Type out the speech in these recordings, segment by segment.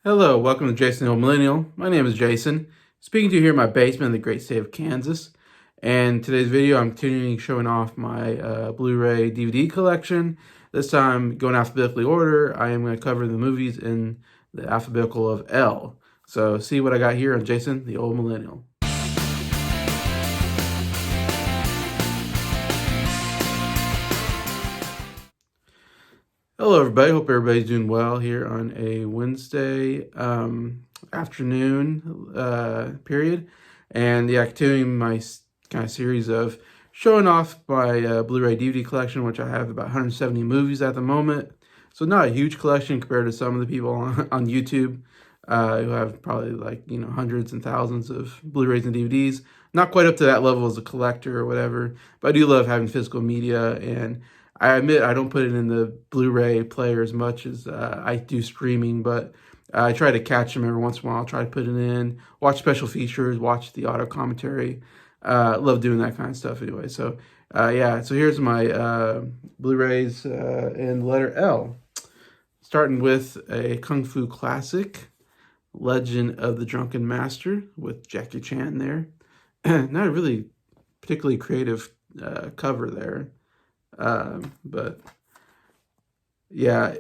Hello, welcome to Jason the Old Millennial. My name is Jason, speaking to you here in my basement in the great state of Kansas. And today's video, I'm continuing showing off my Blu-ray DVD collection. This time, going alphabetically order, I am going to cover the movies in the alphabetical of L. So see what I got here on Jason the Old Millennial. Hello everybody, hope everybody's doing well here on a Wednesday afternoon period. And yeah, continuing my kind of series of showing off my Blu-ray DVD collection, which I have about 170 movies at the moment. So not a huge collection compared to some of the people on YouTube who have probably hundreds and thousands of Blu-rays and DVDs. Not quite up to that level as a collector or whatever, but I do love having physical media, and I admit I don't put it in the Blu-ray player as much as I do streaming, but I try to catch them every once in a while. I'll try to put it in, watch special features, watch the auto commentary. Love doing that kind of stuff anyway. So yeah, so here's my Blu-rays in the letter L. Starting with a Kung Fu classic, Legend of the Drunken Master with Jackie Chan there. Not a really particularly creative cover there. But yeah,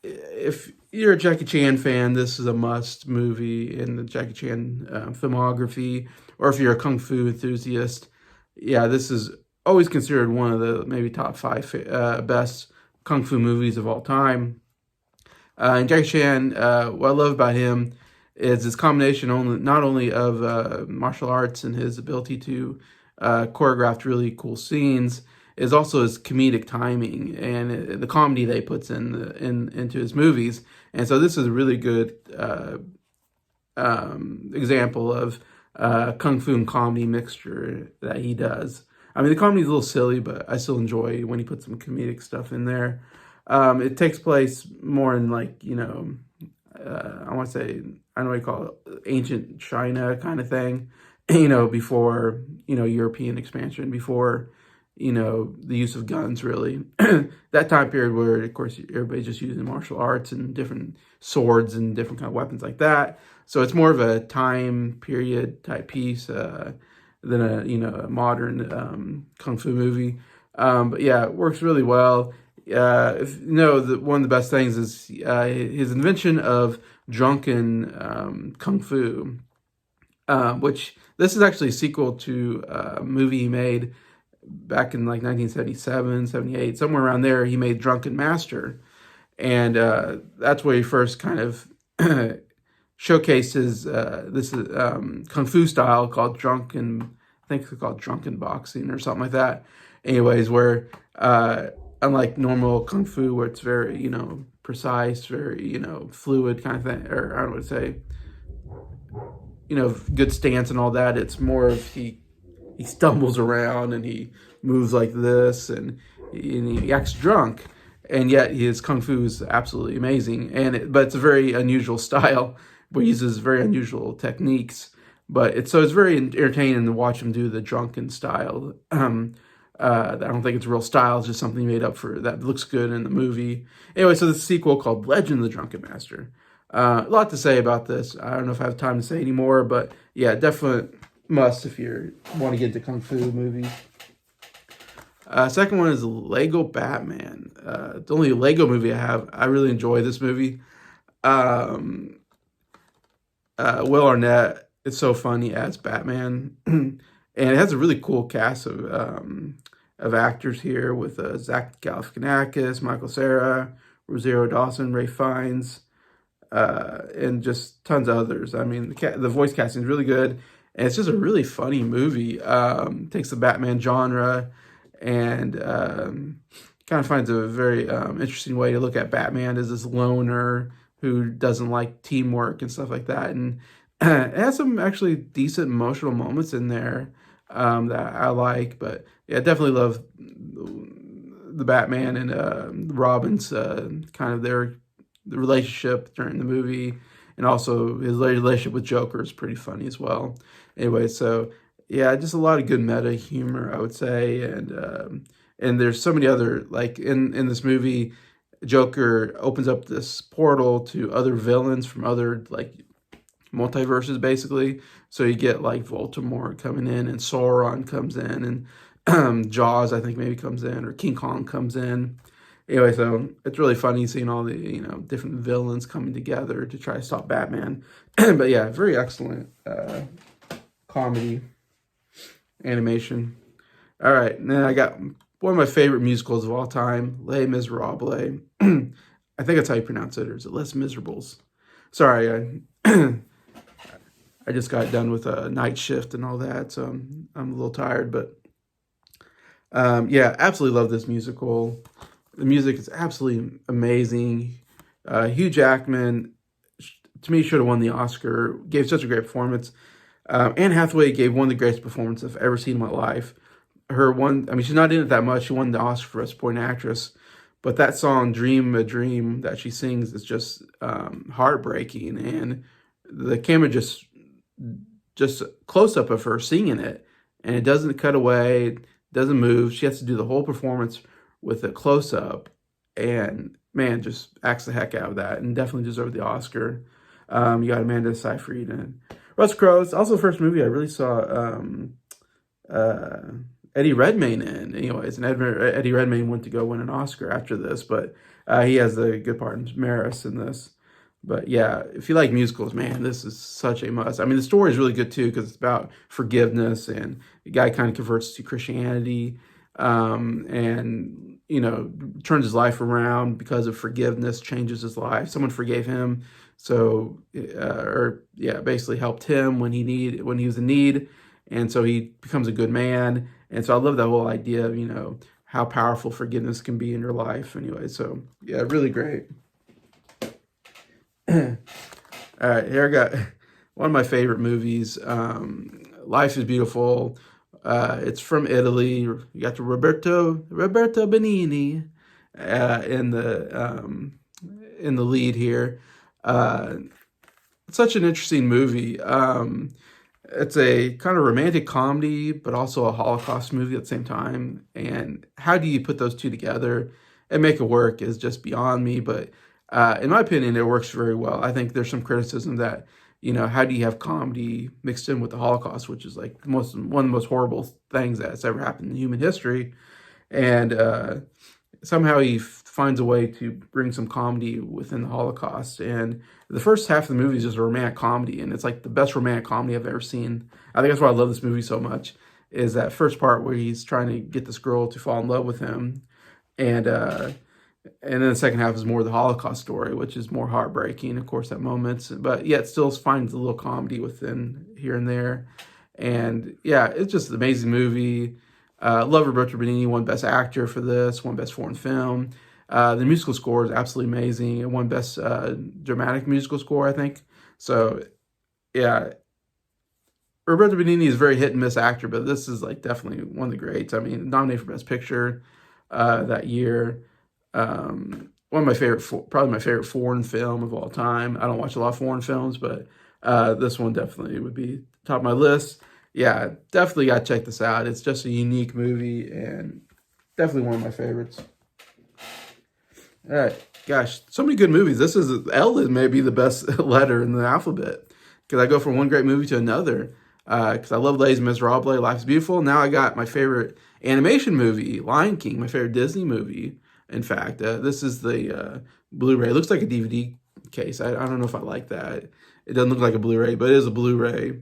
if you're a Jackie Chan fan, this is a must movie in the Jackie Chan filmography. Or if you're a Kung Fu enthusiast, yeah, this is always considered one of the maybe top 5 best Kung Fu movies of all time. And Jackie Chan, what I love about him is his combination not only of martial arts and his ability to choreograph really cool scenes, is also his comedic timing and the comedy that he puts into his movies. And so this is a really good example of Kung Fu and comedy mixture that he does. I mean, the comedy's a little silly, but I still enjoy when he puts some comedic stuff in there. It takes place more in I want to say, I don't know what you call it, ancient China kind of thing, before, European expansion, before, the use of guns, really. That time period where, of course, everybody's just using martial arts and different swords and different kind of weapons like that. So it's more of a time period type piece than a modern Kung Fu movie. But yeah, it works really well. One of the best things is his invention of drunken Kung Fu, which this is actually a sequel to a movie he made back in 1977, 78, somewhere around there. He made Drunken Master, and that's where he first kind of showcases this Kung Fu style called drunken, I think it's called drunken boxing or something like that. Anyways, where unlike normal Kung Fu, where it's very, precise, very, fluid kind of thing, or I don't want to say, good stance and all that, it's more of he stumbles around and he moves like this and he acts drunk, and yet his Kung Fu is absolutely amazing. But it's a very unusual style where he uses very unusual techniques. But it's very entertaining to watch him do the drunken style. I don't think it's real style, it's just something made up for that looks good in the movie. Anyway, so the sequel called Legend of the Drunken Master. A lot to say about this. I don't know if I have time to say any more, but yeah, definitely must if you want to get into Kung Fu movies. Second one is Lego Batman. The only Lego movie I have. I really enjoy this movie. Will Arnett is so funny as Batman, and it has a really cool cast of actors here with Zach Galifianakis, Michael Cera, Rosario Dawson, Ralph Fiennes, and just tons of others. I mean, the voice casting is really good. And it's just a really funny movie. Takes the Batman genre and kind of finds a very interesting way to look at Batman as this loner who doesn't like teamwork and stuff like that. And it has some actually decent emotional moments in there that I like. But yeah, I definitely love the Batman and Robin's kind of the relationship during the movie. And also his relationship with Joker is pretty funny as well. Anyway, so yeah, just a lot of good meta humor, I would say. And there's so many other, in this movie, Joker opens up this portal to other villains from other like multiverses, basically. So you get like Voldemort coming in, and Sauron comes in, and Jaws, I think, maybe comes in, or King Kong comes in. Anyway, so it's really funny seeing all the, different villains coming together to try to stop Batman. But yeah, very excellent comedy animation. All right, and then I got one of my favorite musicals of all time, Les Miserables. I think that's how you pronounce it, or is it Les Miserables? Sorry, I just got done with a night shift and all that, so I'm a little tired. But yeah, absolutely love this musical. The music is absolutely amazing. Hugh Jackman, to me, should have won the Oscar. Gave such a great performance. Anne Hathaway gave one of the greatest performances I've ever seen in my life. She's not in it that much. She won the Oscar for Best Supporting Actress. But that song, Dream a Dream, that she sings is just heartbreaking. And the camera just close up of her singing it. And it doesn't cut away, doesn't move. She has to do the whole performance with a close up. And man, just acts the heck out of that. And definitely deserved the Oscar. You got Amanda Seyfried and Russell Crowe. It's also the first movie I really saw Eddie Redmayne in. Anyways, and Eddie Redmayne went to go win an Oscar after this, but he has the good part in Maris in this. But yeah, if you like musicals, man, this is such a must. I mean, the story is really good too, because it's about forgiveness, and the guy kind of converts to Christianity, and turns his life around because of forgiveness, changes his life. Someone forgave him, so basically helped him when he was in need, and so he becomes a good man. And so I love that whole idea of how powerful forgiveness can be in your life. Anyway, so yeah, really great. All right, here I got one of my favorite movies. Life is Beautiful. It's from Italy. You got the Roberto Benigni in the lead here. It's such an interesting movie. It's a kind of romantic comedy, but also a Holocaust movie at the same time. And how do you put those two together and make it work is just beyond me. But in my opinion, it works very well. I think there's some criticism that, how do you have comedy mixed in with the Holocaust, which is like one of the most horrible things that's ever happened in human history. And somehow he finds a way to bring some comedy within the Holocaust. And the first half of the movie is just a romantic comedy, and it's like the best romantic comedy I've ever seen. I think that's why I love this movie so much, is that first part where he's trying to get this girl to fall in love with him. And then the second half is more the Holocaust story, which is more heartbreaking, of course, at moments, but yet still finds a little comedy within here and there. And yeah, it's just an amazing movie. Love Roberto Benigni, won Best Actor for this, won Best Foreign Film. The musical score is absolutely amazing. It won Best Dramatic Musical Score, I think. So yeah, Roberto Benigni is a very hit and miss actor, but this is like definitely one of the greats. I mean, nominated for Best Picture that year. One of my probably my favorite foreign film of all time. I don't watch a lot of foreign films, but this one definitely would be top of my list. Yeah, definitely got to check this out. It's just a unique movie and definitely one of my favorites. All right, gosh, so many good movies. L is maybe the best letter in the alphabet, because I go from one great movie to another. Because I love Les Miserables, Life is Beautiful. Now I got my favorite animation movie, Lion King, my favorite Disney movie. In fact, this is the Blu-ray. It looks like a DVD case. I don't know if I like that. It doesn't look like a Blu-ray, but it is a Blu-ray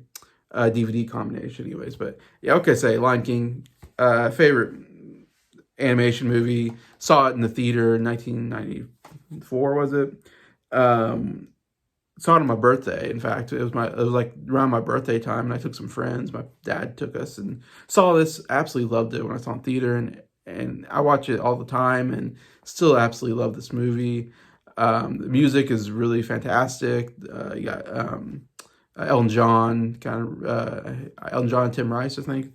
DVD combination anyways. But yeah, okay, say Lion King, favorite animation movie. Saw it in the theater in 1994, was it? Saw it on my birthday. In fact, it was like around my birthday time, and I took some friends. My dad took us and saw this. Absolutely loved it when I saw it in theater, and I watch it all the time and still absolutely love this movie. The music is really fantastic. You got Elton John, Elton John and Tim Rice, I think,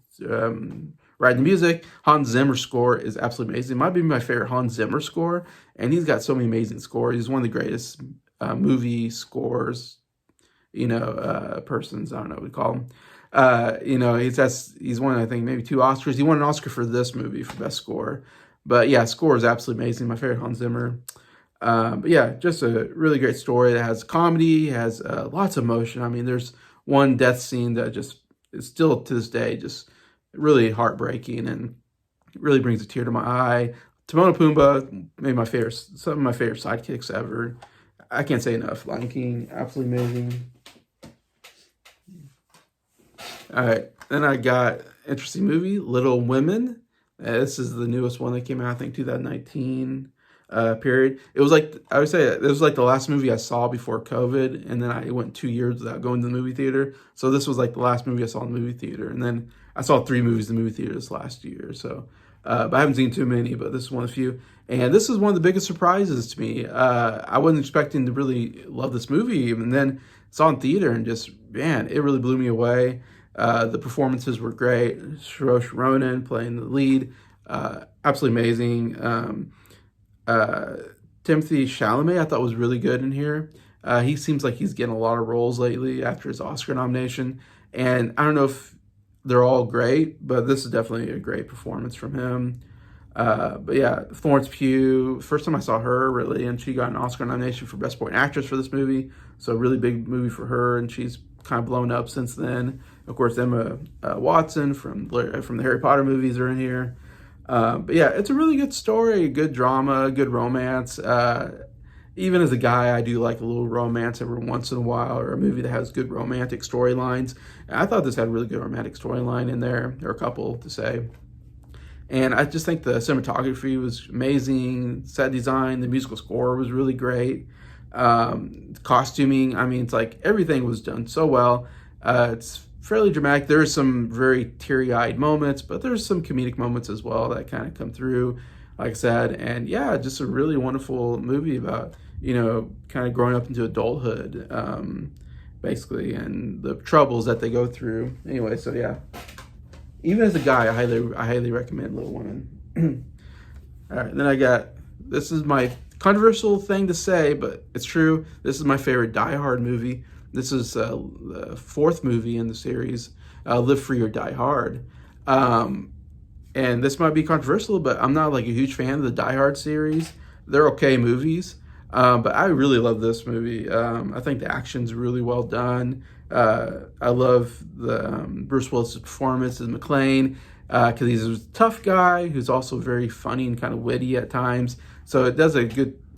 writing the music. Hans Zimmer's score is absolutely amazing. It might be my favorite Hans Zimmer score, and he's got so many amazing scores. He's one of the greatest movie scores, persons, I don't know what we call him. He's won, I think, maybe 2 Oscars. He won an Oscar for this movie for Best Score. But yeah, score is absolutely amazing. My favorite Hans Zimmer. But yeah, just a really great story that has comedy, has lots of emotion. I mean, there's one death scene that just is still to this day just really heartbreaking and really brings a tear to my eye. Timon and Pumbaa made some of my favorite sidekicks ever. I can't say enough. Lion King, absolutely amazing. All right, then I got interesting movie, Little Women. This is the newest one that came out, I think 2019 period. It was like, I would say it was like the last movie I saw before COVID, and then I went 2 years without going to the movie theater. So this was like the last movie I saw in the movie theater, and then I saw 3 movies in the movie theater this last year. So, but I haven't seen too many, but this is one of the few. And this is one of the biggest surprises to me. I wasn't expecting to really love this movie, and then saw it in theater, and just, man, it really blew me away. The performances were great. Saoirse Ronan playing the lead, absolutely amazing. Timothy Chalamet I thought was really good in here. He seems like he's getting a lot of roles lately after his Oscar nomination, and I don't know if they're all great, but this is definitely a great performance from him. But yeah, Florence Pugh, first time I saw her really, and she got an Oscar nomination for Best Supporting Actress for this movie, so a really big movie for her, and she's kind of blown up since then. Of course, Emma Watson from the Harry Potter movies are in here. But yeah, it's a really good story, good drama, good romance. Even as a guy, I do like a little romance every once in a while, or a movie that has good romantic storylines. I thought this had a really good romantic storyline in there, or a couple to say. And I just think the cinematography was amazing, set design, the musical score was really great. Costuming, I mean, it's like everything was done so well. It's fairly dramatic. There's some very teary-eyed moments, but there's some comedic moments as well that kind of come through, like I said. And yeah, just a really wonderful movie about, kind of growing up into adulthood, basically, and the troubles that they go through. Anyway, so yeah. Even as a guy, I highly recommend Little Women. All right, then this is my controversial thing to say, but it's true. This is my favorite Die Hard movie. This is the 4th movie in the series, Live Free or Die Hard. And this might be controversial, but I'm not like a huge fan of the Die Hard series. They're okay movies, but I really love this movie. I think the action's really well done. I love the Bruce Willis' performance as McClane, because he's a tough guy who's also very funny and kind of witty at times. So it does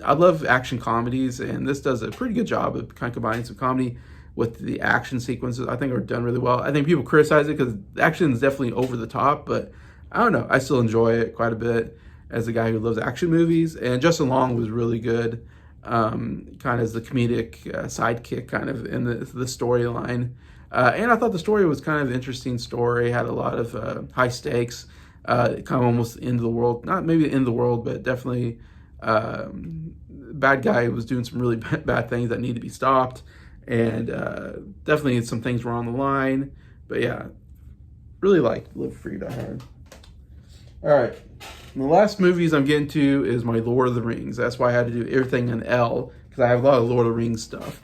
I love action comedies, and this does a pretty good job of kind of combining some comedy with the action sequences. I think are done really well. I think people criticize it because the action is definitely over the top, but I don't know. I still enjoy it quite a bit as a guy who loves action movies. And Justin Long was really good, kind of as the comedic sidekick kind of in the storyline. And I thought the story was kind of an interesting story, had a lot of high stakes, kind of almost end of the world, not maybe the end of the world, but definitely bad guy was doing some really bad things that need to be stopped, and definitely some things were on the line. But yeah, really liked Live Free Die Hard. All right, and the last movies I'm getting to is my Lord of the Rings. That's why I had to do everything in L, because I have a lot of Lord of the Rings stuff.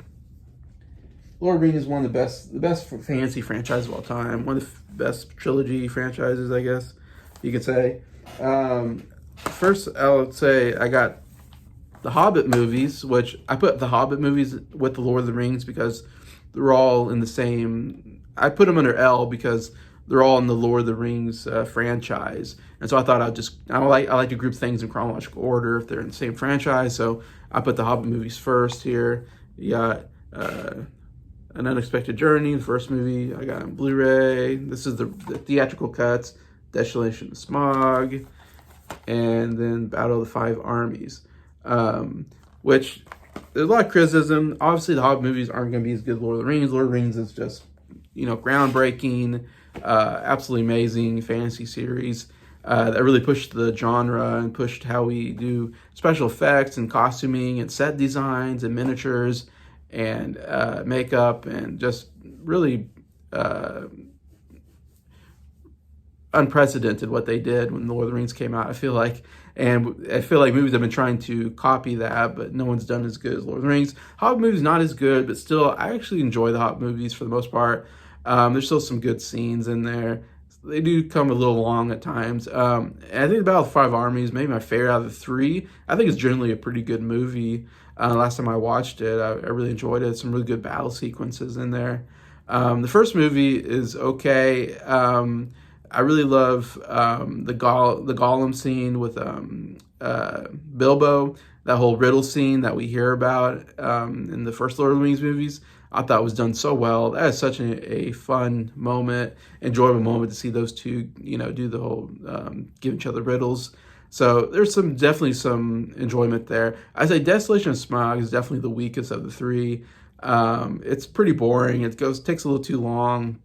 Lord of the Rings is one of the best fantasy franchises of all time. One of the best trilogy franchises, I guess you could say. First, I would say I got the Hobbit movies, which I put the Hobbit movies with the Lord of the Rings because they're all in the same. I put them under L because they're all in the Lord of the Rings franchise, and so I thought I like to group things in chronological order if they're in the same franchise. So I put the Hobbit movies first here. You got An Unexpected Journey, the first movie I got on Blu-ray. This is the theatrical cuts. Desolation of Smog, and then Battle of the Five Armies, which there's a lot of criticism. Obviously, the Hobbit movies aren't going to be as good as Lord of the Rings. Lord of the Rings is just, groundbreaking, absolutely amazing fantasy series that really pushed the genre and pushed how we do special effects and costuming and set designs and miniatures and makeup, and just really unprecedented what they did when Lord of the Rings came out. I feel like movies have been trying to copy that, but no one's done as good as Lord of the Rings. Hobbit movies not as good, but still I actually enjoy the Hobbit movies for the most part. There's still some good scenes in there. they do come a little long at times. And I think Battle of the Five Armies, maybe my favorite out of the three. I think it's generally a pretty good movie. Last time I watched it, I really enjoyed it. Some really good battle sequences in there. The first movie is okay. I really love the Gollum scene with Bilbo. That whole riddle scene that we hear about in the first Lord of the Rings movies, I thought was done so well. That is such a fun moment, enjoyable moment to see those two, do the whole give each other riddles. So there's definitely some enjoyment there. I say Desolation of Smaug is definitely the weakest of the three. It's pretty boring. Takes a little too long.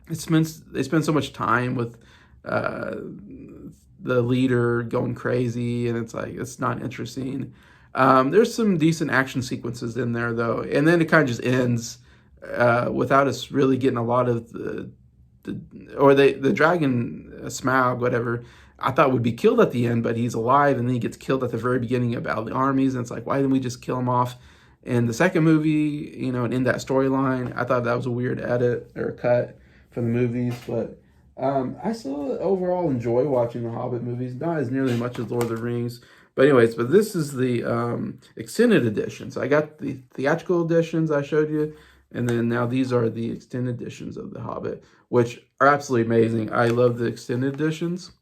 They spend so much time with the leader going crazy, and it's not interesting. There's some decent action sequences in there though, and then it kind of just ends without us really getting a lot of the dragon Smaug, whatever, I thought would be killed at the end, but he's alive, and then he gets killed at the very beginning of Battle of the Armies, and it's like, why didn't we just kill him off in the second movie, and in that storyline? I thought that was a weird edit or cut from the movies, but I still overall enjoy watching the Hobbit movies, not as nearly much as Lord of the Rings. But anyways, this is the extended edition. So I got the theatrical editions I showed you, and then now these are the extended editions of The Hobbit, which are absolutely amazing. I love the extended editions.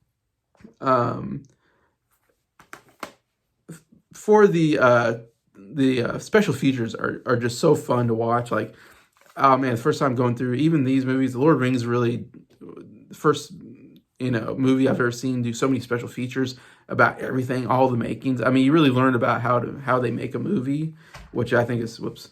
For the special features are just so fun to watch. Like, oh man, the first time going through even these movies, The Lord of the Rings really the first movie I've ever seen do so many special features about everything, all the makings. I mean, you really learn about how they make a movie, which I think is which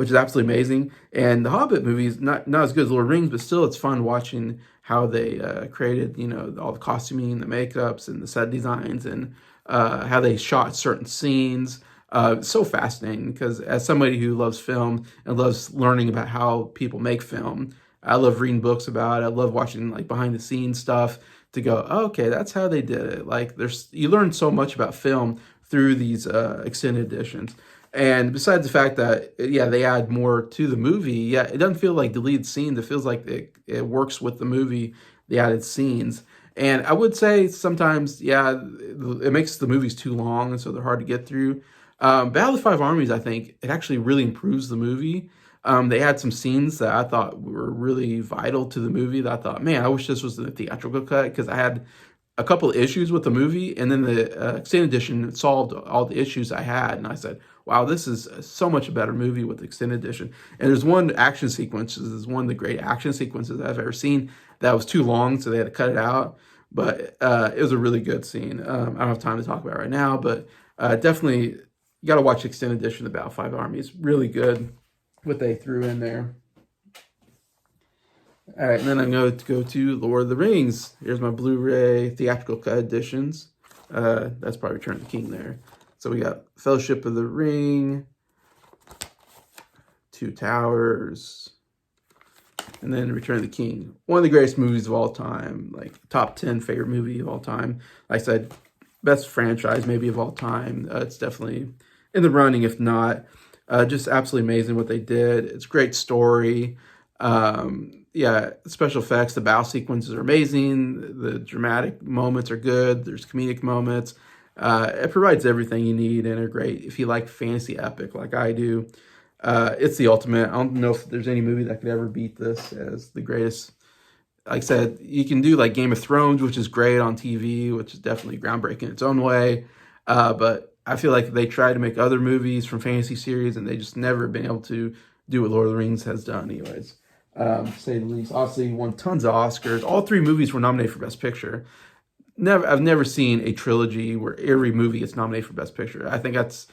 is absolutely amazing. And the Hobbit movie is not as good as Lord of the Rings, but still it's fun watching how they created all the costuming, the makeups, and the set designs, and how they shot certain scenes. It's so fascinating because as somebody who loves film and loves learning about how people make film, I love reading books about it. I love watching behind the scenes stuff to go, oh, okay, that's how they did it. You learn so much about film through these extended editions. And besides the fact that, they add more to the movie, it doesn't feel like deleted scenes. It feels like it works with the movie, the added scenes. And I would say sometimes, it makes the movies too long, and so they're hard to get through. Battle of the Five Armies, I think, it actually really improves the movie. They had some scenes that I thought were really vital to the movie that I thought, man, I wish this was the theatrical cut, because I had a couple of issues with the movie, and then the extended edition solved all the issues I had, and I said, wow, this is so much a better movie with the extended edition. And there's one action sequence, this is one of the great action sequences I've ever seen, that was too long, so they had to cut it out, but it was a really good scene. I don't have time to talk about it right now, but definitely, you got to watch the extended edition of Battle of the Five Armies. Really good what they threw in there. All right, and then I'm going to go to Lord of the Rings. Here's my Blu-ray theatrical cut editions. That's probably Return of the King there. So we got Fellowship of the Ring, Two Towers, and then Return of the King. One of the greatest movies of all time, top 10 favorite movie of all time. Like I said, best franchise maybe of all time. It's definitely in the running, if not. Just absolutely amazing what they did. It's a great story. Special effects, the battle sequences are amazing. The dramatic moments are good. There's comedic moments. It provides everything you need and are great. If you like fantasy epic like I do, it's the ultimate. I don't know if there's any movie that could ever beat this as the greatest. Like I said, you can do Game of Thrones, which is great on TV, which is definitely groundbreaking in its own way. But I feel like they tried to make other movies from fantasy series, and they just never been able to do what Lord of the Rings has done anyways, to say the least. Obviously, won tons of Oscars. All three movies were nominated for Best Picture. I've never seen a trilogy where every movie gets nominated for Best Picture. I think that's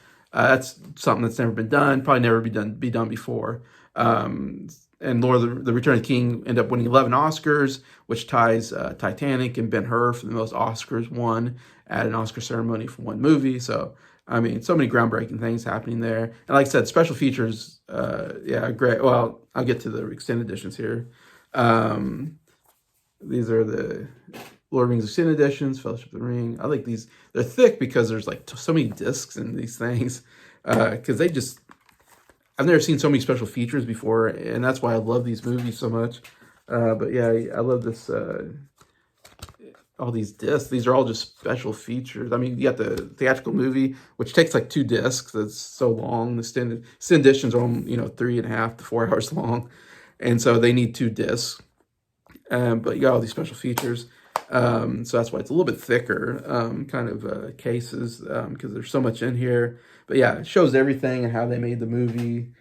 something that's never been done, probably never be done before. And Lord of the Return of the King ended up winning 11 Oscars, which ties Titanic and Ben-Hur for the most Oscars won at an Oscar ceremony for one movie. So, I mean, so many groundbreaking things happening there. And like I said, special features, great. Well, I'll get to the extended editions here. These are the Lord of the Rings extended editions, Fellowship of the Ring. I like these. They're thick because there's so many discs in these things. Because I've never seen so many special features before, and that's why I love these movies so much. But yeah, I love this. All these discs. These are all just special features. I mean, you got the theatrical movie, which takes like 2 discs. It's so long. The extended editions are, 3.5 to 4 hours long, and so they need 2 discs. But you got all these special features. So that's why it's a little bit thicker, cases, because there's so much in here. But yeah, it shows everything and how they made the movie.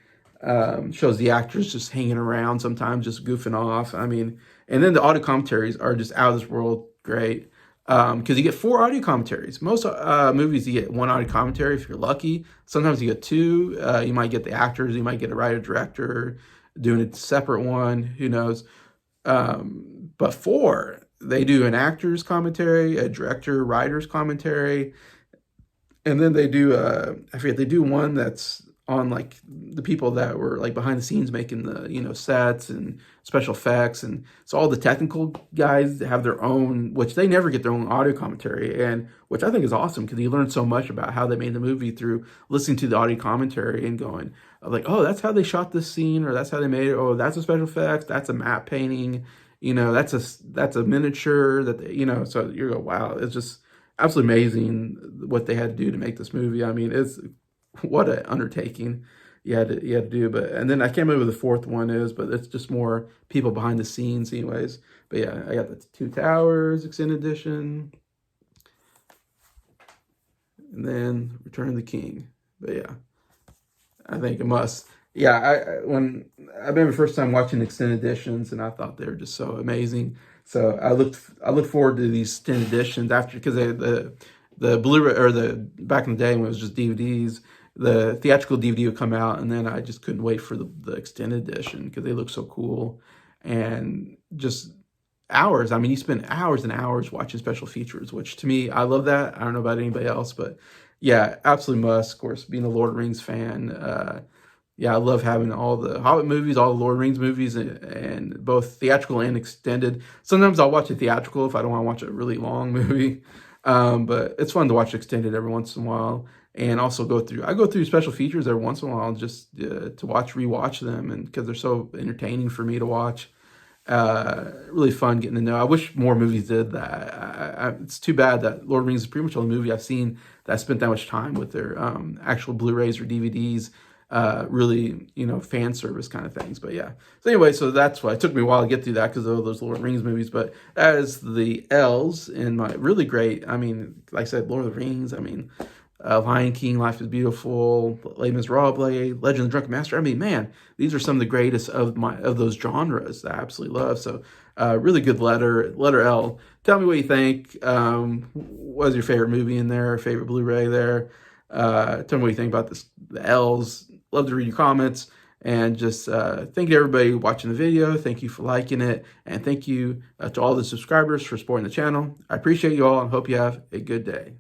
Shows the actors just hanging around, sometimes just goofing off. I mean, and then the audio commentaries are just out of this world great. Because you get 4 audio commentaries. Most movies, you get 1 audio commentary if you're lucky. Sometimes you get 2. You might get the actors, you might get a writer-director doing a separate one, who knows. But 4, they do an actor's commentary, a director, writer's commentary, and then they do, I forget, they do one that's on like the people that were like behind the scenes making the, sets and special effects. And so all the technical guys have their own, which they never get their own audio commentary, and which I think is awesome because you learn so much about how they made the movie through listening to the audio commentary and going like, oh, that's how they shot this scene, or that's how they made it. Oh, that's a special effects. That's a matte painting. That's a miniature that they, so you go, wow, it's just absolutely amazing what they had to do to make this movie. I mean, it's what an undertaking you had to do. But and then I can't remember what the 4th one is, but it's just more people behind the scenes, anyways. But yeah, I got the 2 Towers extended edition, and then Return of the King. But yeah, I think a must. Yeah, when I remember the first time watching extended editions, and I thought they were just so amazing. So I look forward to these extended editions after, because the Blu-ray, or the back in the day when it was just DVDs, the theatrical DVD would come out, and then I just couldn't wait for the extended edition because they look so cool, and just hours. I mean, you spend hours and hours watching special features, which to me, I love that. I don't know about anybody else, but yeah, absolutely must. Of course, being a Lord of the Rings fan, yeah, I love having all the Hobbit movies, all the Lord of the Rings movies, and both theatrical and extended. Sometimes I'll watch a theatrical if I don't want to watch a really long movie, but it's fun to watch extended every once in a while. And also I go through special features every once in a while just to rewatch them, and because they're so entertaining for me to watch. Really fun getting to know. I wish more movies did that. It's too bad that Lord of the Rings is pretty much the only movie I've seen that I spent that much time with their actual Blu-rays or DVDs. Really, fan service kind of things. But yeah. So anyway, so that's why it took me a while to get through that, because of those Lord of the Rings movies. But as the L's in my really great, I mean, like I said, Lord of the Rings, I mean, Lion King, Life is Beautiful, Les Miserables, Legend of the Drunken Master. I mean, man, these are some of the greatest of those genres that I absolutely love. So, really good letter L. Tell me what you think. What was your favorite movie in there? Favorite Blu-ray there? Tell me what you think about the L's. Love to read your comments. And just thank you to everybody watching the video. Thank you for liking it. And thank you to all the subscribers for supporting the channel. I appreciate you all and hope you have a good day.